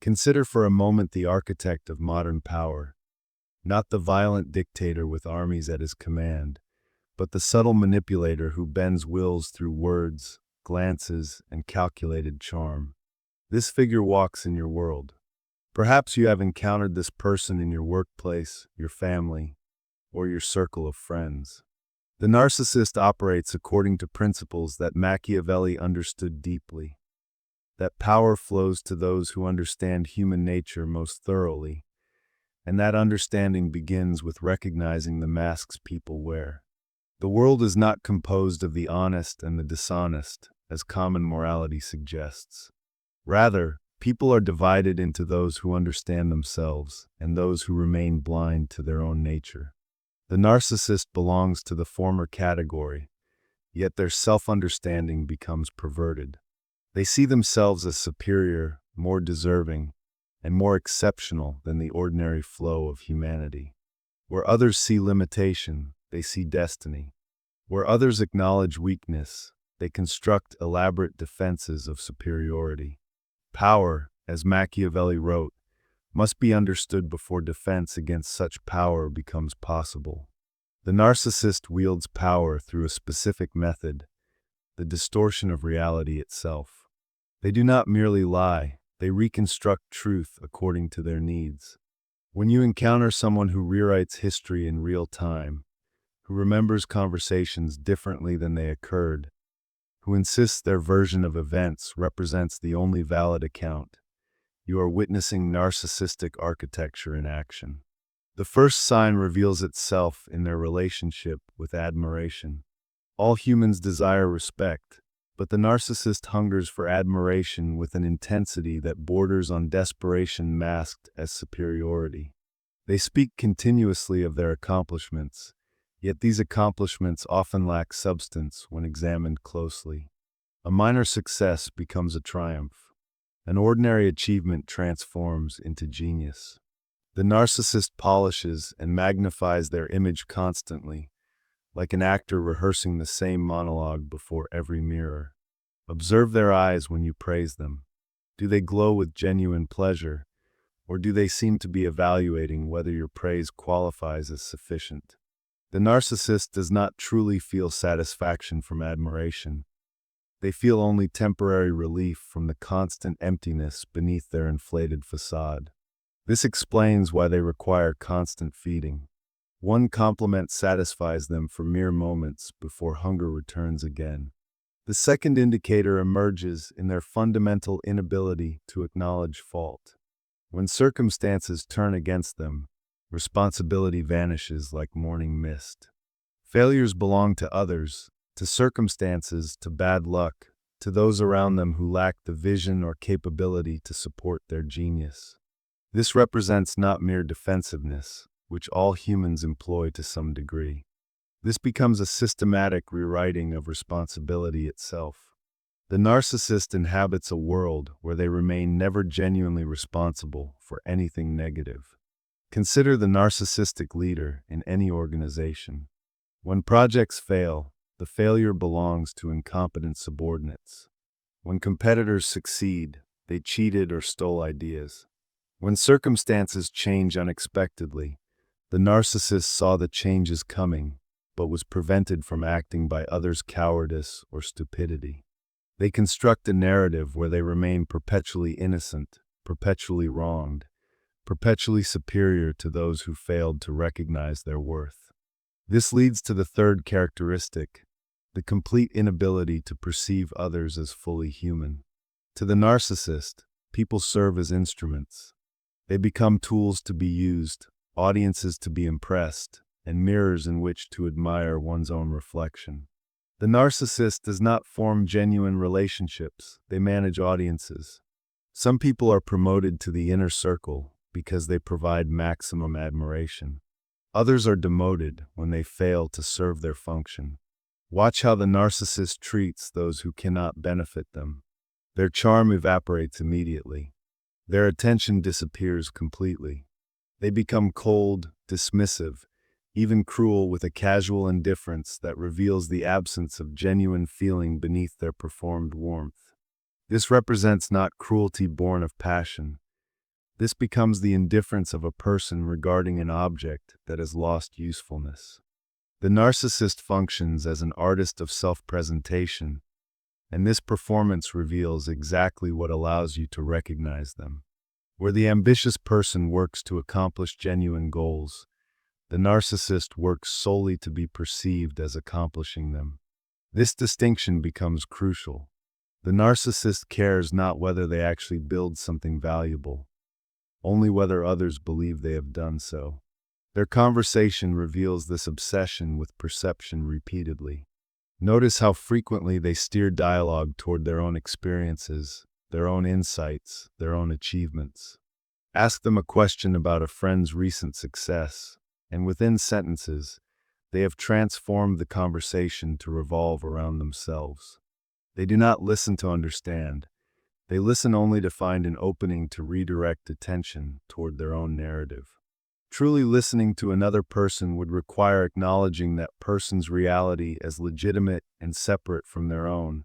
Consider for a moment the architect of modern power, not the violent dictator with armies at his command, but the subtle manipulator who bends wills through words, glances, and calculated charm. This figure walks in your world. Perhaps you have encountered this person in your workplace, your family, or your circle of friends. The narcissist operates according to principles that Machiavelli understood deeply. That power flows to those who understand human nature most thoroughly, and that understanding begins with recognizing the masks people wear. The world is not composed of the honest and the dishonest, as common morality suggests. Rather, people are divided into those who understand themselves and those who remain blind to their own nature. The narcissist belongs to the former category, yet their self-understanding becomes perverted. They see themselves as superior, more deserving, and more exceptional than the ordinary flow of humanity. Where others see limitation, they see destiny. Where others acknowledge weakness, they construct elaborate defenses of superiority. Power, as Machiavelli wrote, must be understood before defense against such power becomes possible. The narcissist wields power through a specific method, the distortion of reality itself. They do not merely lie, they reconstruct truth according to their needs. When you encounter someone who rewrites history in real time, who remembers conversations differently than they occurred, who insists their version of events represents the only valid account, you are witnessing narcissistic architecture in action. The first sign reveals itself in their relationship with admiration. All humans desire respect, but the narcissist hungers for admiration with an intensity that borders on desperation masked as superiority. They speak continuously of their accomplishments, yet these accomplishments often lack substance when examined closely. A minor success becomes a triumph. An ordinary achievement transforms into genius. The narcissist polishes and magnifies their image constantly, like an actor rehearsing the same monologue before every mirror. Observe their eyes when you praise them. Do they glow with genuine pleasure, or do they seem to be evaluating whether your praise qualifies as sufficient? The narcissist does not truly feel satisfaction from admiration. They feel only temporary relief from the constant emptiness beneath their inflated facade. This explains why they require constant feeding. One compliment satisfies them for mere moments before hunger returns again. The second indicator emerges in their fundamental inability to acknowledge fault. When circumstances turn against them, responsibility vanishes like morning mist. Failures belong to others, to circumstances, to bad luck, to those around them who lack the vision or capability to support their genius. This represents not mere defensiveness, which all humans employ to some degree. This becomes a systematic rewriting of responsibility itself. The narcissist inhabits a world where they remain never genuinely responsible for anything negative. Consider the narcissistic leader in any organization. When projects fail, the failure belongs to incompetent subordinates. When competitors succeed, they cheated or stole ideas. When circumstances change unexpectedly, the narcissist saw the changes coming, but was prevented from acting by others' cowardice or stupidity. They construct a narrative where they remain perpetually innocent, perpetually wronged, perpetually superior to those who failed to recognize their worth. This leads to the third characteristic, the complete inability to perceive others as fully human. To the narcissist, people serve as instruments. They become tools to be used, audiences to be impressed, and mirrors in which to admire one's own reflection. The narcissist does not form genuine relationships, they manage audiences. Some people are promoted to the inner circle because they provide maximum admiration. Others are demoted when they fail to serve their function. Watch how the narcissist treats those who cannot benefit them. Their charm evaporates immediately. Their attention disappears completely. They become cold, dismissive, even cruel with a casual indifference that reveals the absence of genuine feeling beneath their performed warmth. This represents not cruelty born of passion, This becomes the indifference of a person regarding an object that has lost usefulness. The narcissist functions as an artist of self-presentation, and this performance reveals exactly what allows you to recognize them. Where the ambitious person works to accomplish genuine goals, the narcissist works solely to be perceived as accomplishing them. This distinction becomes crucial. The narcissist cares not whether they actually build something valuable, only whether others believe they have done so. Their conversation reveals this obsession with perception repeatedly. Notice how frequently they steer dialogue toward their own experiences, their own insights, their own achievements. Ask them a question about a friend's recent success, and within sentences, they have transformed the conversation to revolve around themselves. They do not listen to understand. They listen only to find an opening to redirect attention toward their own narrative. Truly listening to another person would require acknowledging that person's reality as legitimate and separate from their own,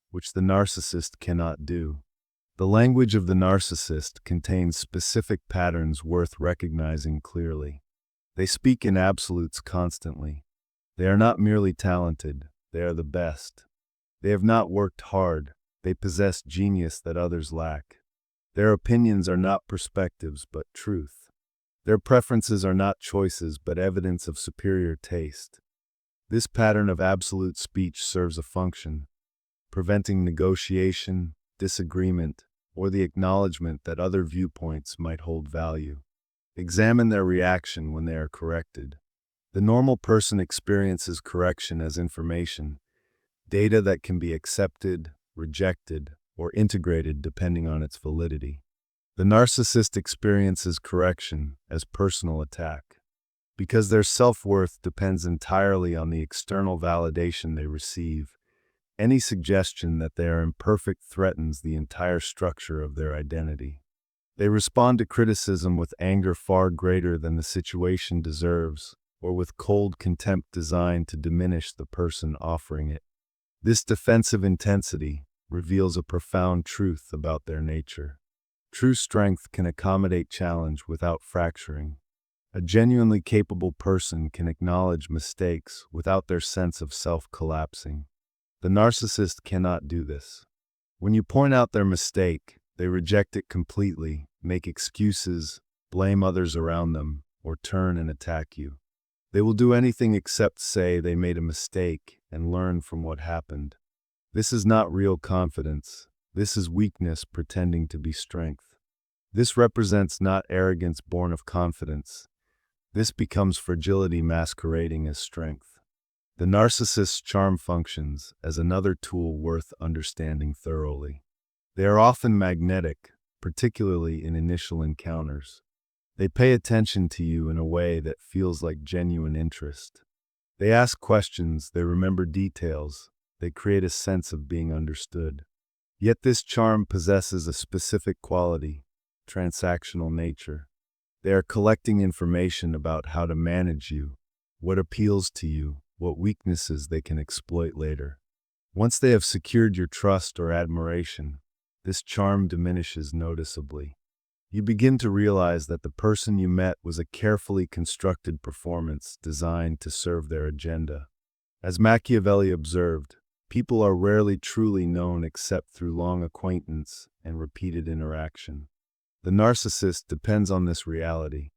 which the narcissist cannot do. The language of the narcissist contains specific patterns worth recognizing clearly. They speak in absolutes constantly. They are not merely talented, they are the best. They have not worked hard, they possess genius that others lack. Their opinions are not perspectives but truth. Their preferences are not choices but evidence of superior taste. This pattern of absolute speech serves a function, preventing negotiation, disagreement, or the acknowledgement that other viewpoints might hold value. Examine their reaction when they are corrected. The normal person experiences correction as information, data that can be accepted, rejected, or integrated depending on its validity. The narcissist experiences correction as personal attack. Because their self-worth depends entirely on the external validation they receive, any suggestion that they are imperfect threatens the entire structure of their identity. They respond to criticism with anger far greater than the situation deserves, or with cold contempt designed to diminish the person offering it. This defensive intensity reveals a profound truth about their nature. True strength can accommodate challenge without fracturing. A genuinely capable person can acknowledge mistakes without their sense of self collapsing. The narcissist cannot do this. When you point out their mistake, they reject it completely, make excuses, blame others around them, or turn and attack you. They will do anything except say they made a mistake and learn from what happened. This is not real confidence. This is weakness pretending to be strength. This represents not arrogance born of confidence. This becomes fragility masquerading as strength. The narcissist's charm functions as another tool worth understanding thoroughly. They are often magnetic, particularly in initial encounters. They pay attention to you in a way that feels like genuine interest. They ask questions, they remember details, they create a sense of being understood. Yet this charm possesses a specific quality, transactional nature. They are collecting information about how to manage you, what appeals to you, what weaknesses they can exploit later. Once they have secured your trust or admiration, this charm diminishes noticeably. You begin to realize that the person you met was a carefully constructed performance designed to serve their agenda. As Machiavelli observed, people are rarely truly known except through long acquaintance and repeated interaction. The narcissist depends on this reality.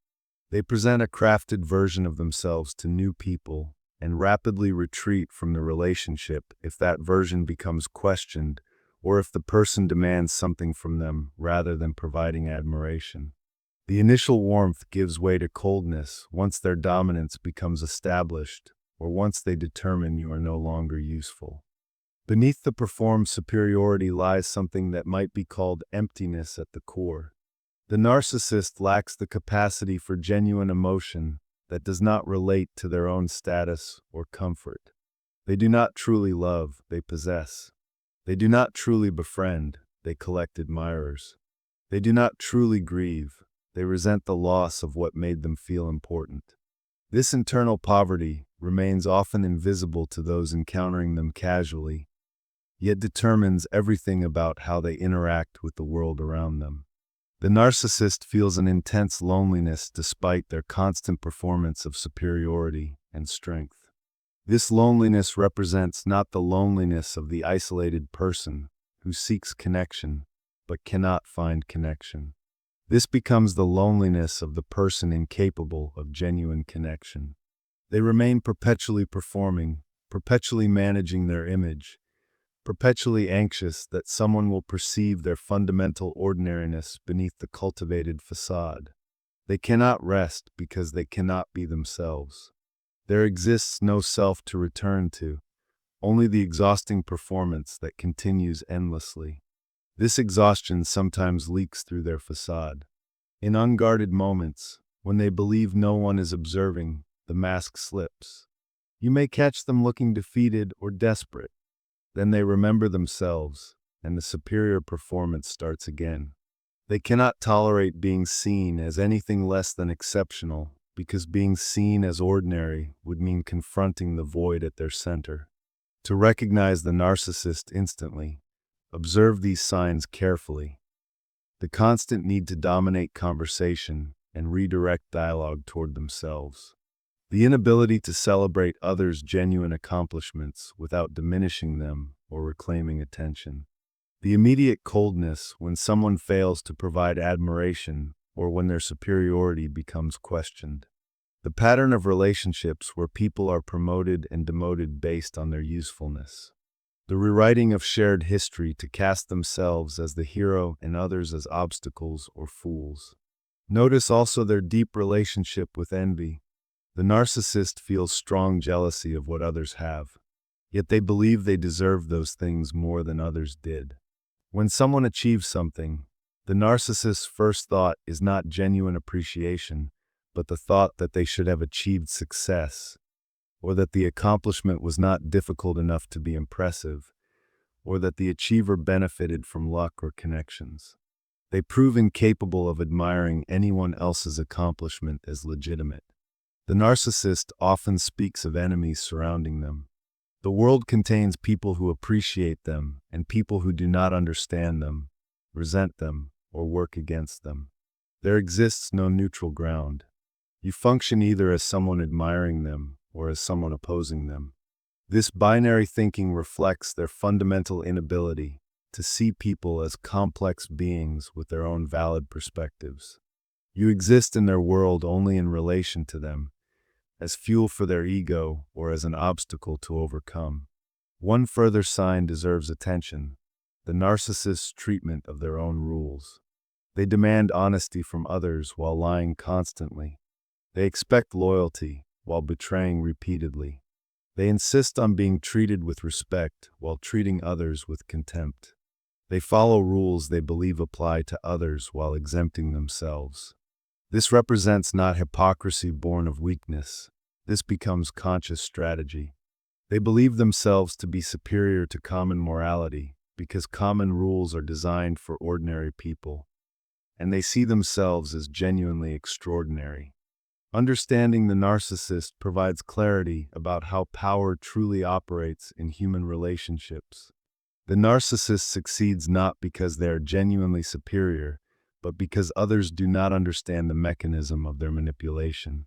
They present a crafted version of themselves to new people and rapidly retreat from the relationship if that version becomes questioned or if the person demands something from them rather than providing admiration. The initial warmth gives way to coldness once their dominance becomes established or once they determine you are no longer useful. Beneath the performed superiority lies something that might be called emptiness at the core. The narcissist lacks the capacity for genuine emotion that does not relate to their own status or comfort. They do not truly love, they possess. They do not truly befriend, they collect admirers. They do not truly grieve, they resent the loss of what made them feel important. This internal poverty remains often invisible to those encountering them casually, yet determines everything about how they interact with the world around them. The narcissist feels an intense loneliness despite their constant performance of superiority and strength. This loneliness represents not the loneliness of the isolated person who seeks connection but cannot find connection. This becomes the loneliness of the person incapable of genuine connection. They remain perpetually performing, perpetually managing their image, perpetually anxious that someone will perceive their fundamental ordinariness beneath the cultivated facade. They cannot rest because they cannot be themselves. There exists no self to return to, only the exhausting performance that continues endlessly. This exhaustion sometimes leaks through their facade. In unguarded moments, when they believe no one is observing, the mask slips. You may catch them looking defeated or desperate. Then they remember themselves, and the superior performance starts again. They cannot tolerate being seen as anything less than exceptional, because being seen as ordinary would mean confronting the void at their center. To recognize the narcissist instantly, observe these signs carefully. The constant need to dominate conversation and redirect dialogue toward themselves. The inability to celebrate others' genuine accomplishments without diminishing them or reclaiming attention. The immediate coldness when someone fails to provide admiration or when their superiority becomes questioned. The pattern of relationships where people are promoted and demoted based on their usefulness. The rewriting of shared history to cast themselves as the hero and others as obstacles or fools. Notice also their deep relationship with envy. The narcissist feels strong jealousy of what others have, yet they believe they deserve those things more than others did. When someone achieves something, the narcissist's first thought is not genuine appreciation, but the thought that they should have achieved success, or that the accomplishment was not difficult enough to be impressive, or that the achiever benefited from luck or connections. They prove incapable of admiring anyone else's accomplishment as legitimate. The narcissist often speaks of enemies surrounding them. The world contains people who appreciate them and people who do not understand them, resent them, or work against them. There exists no neutral ground. You function either as someone admiring them or as someone opposing them. This binary thinking reflects their fundamental inability to see people as complex beings with their own valid perspectives. You exist in their world only in relation to them, as fuel for their ego or as an obstacle to overcome. One further sign deserves attention: the narcissist's treatment of their own rules. They demand honesty from others while lying constantly. They expect loyalty while betraying repeatedly. They insist on being treated with respect while treating others with contempt. They follow rules they believe apply to others while exempting themselves. This represents not hypocrisy born of weakness. This becomes conscious strategy. They believe themselves to be superior to common morality because common rules are designed for ordinary people, and they see themselves as genuinely extraordinary. Understanding the narcissist provides clarity about how power truly operates in human relationships. The narcissist succeeds not because they are genuinely superior, but because others do not understand the mechanism of their manipulation.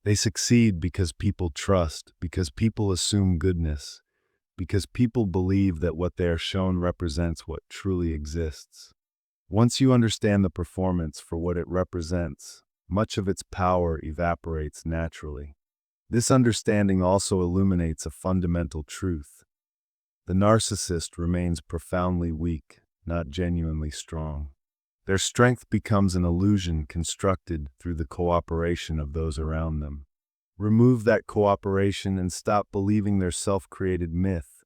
They succeed because people trust, because people assume goodness, because people believe that what they are shown represents what truly exists. Once you understand the performance for what it represents, much of its power evaporates naturally. This understanding also illuminates a fundamental truth. The narcissist remains profoundly weak, not genuinely strong. Their strength becomes an illusion constructed through the cooperation of those around them. Remove that cooperation and stop believing their self-created myth,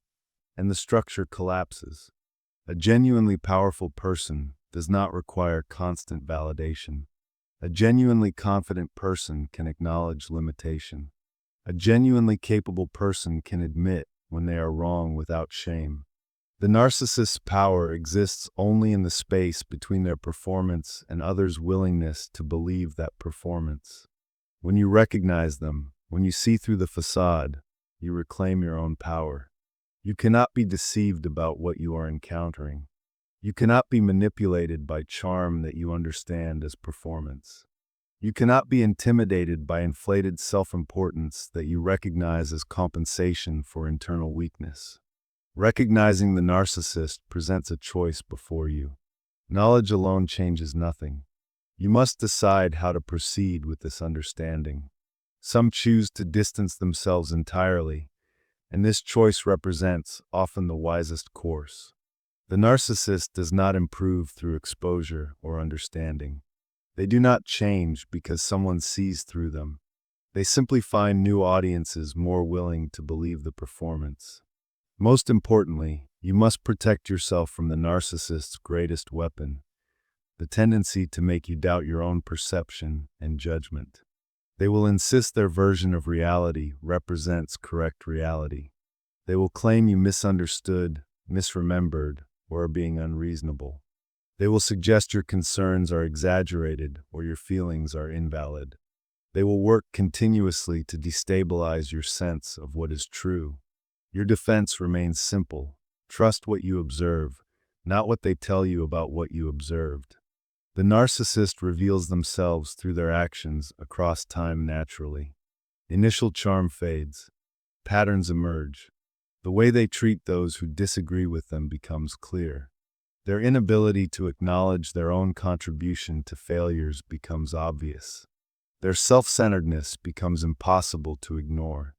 and the structure collapses. A genuinely powerful person does not require constant validation. A genuinely confident person can acknowledge limitation. A genuinely capable person can admit when they are wrong without shame. The narcissist's power exists only in the space between their performance and others' willingness to believe that performance. When you recognize them, when you see through the facade, you reclaim your own power. You cannot be deceived about what you are encountering. You cannot be manipulated by charm that you understand as performance. You cannot be intimidated by inflated self-importance that you recognize as compensation for internal weakness. Recognizing the narcissist presents a choice before you. Knowledge alone changes nothing. You must decide how to proceed with this understanding. Some choose to distance themselves entirely, and this choice represents often the wisest course. The narcissist does not improve through exposure or understanding. They do not change because someone sees through them. They simply find new audiences more willing to believe the performance. Most importantly, you must protect yourself from the narcissist's greatest weapon, the tendency to make you doubt your own perception and judgment. They will insist their version of reality represents correct reality. They will claim you misunderstood, misremembered, or are being unreasonable. They will suggest your concerns are exaggerated or your feelings are invalid. They will work continuously to destabilize your sense of what is true. Your defense remains simple. Trust what you observe, not what they tell you about what you observed. The narcissist reveals themselves through their actions across time naturally. Initial charm fades. Patterns emerge. The way they treat those who disagree with them becomes clear. Their inability to acknowledge their own contribution to failures becomes obvious. Their self-centeredness becomes impossible to ignore.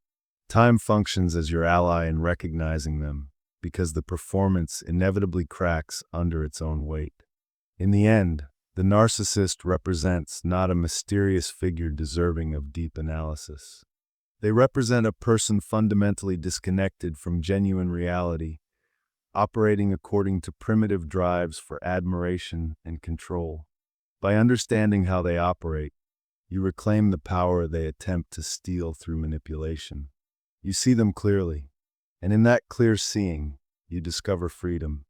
Time functions as your ally in recognizing them, because the performance inevitably cracks under its own weight. In the end, the narcissist represents not a mysterious figure deserving of deep analysis. They represent a person fundamentally disconnected from genuine reality, operating according to primitive drives for admiration and control. By understanding how they operate, you reclaim the power they attempt to steal through manipulation. You see them clearly, and in that clear seeing, you discover freedom.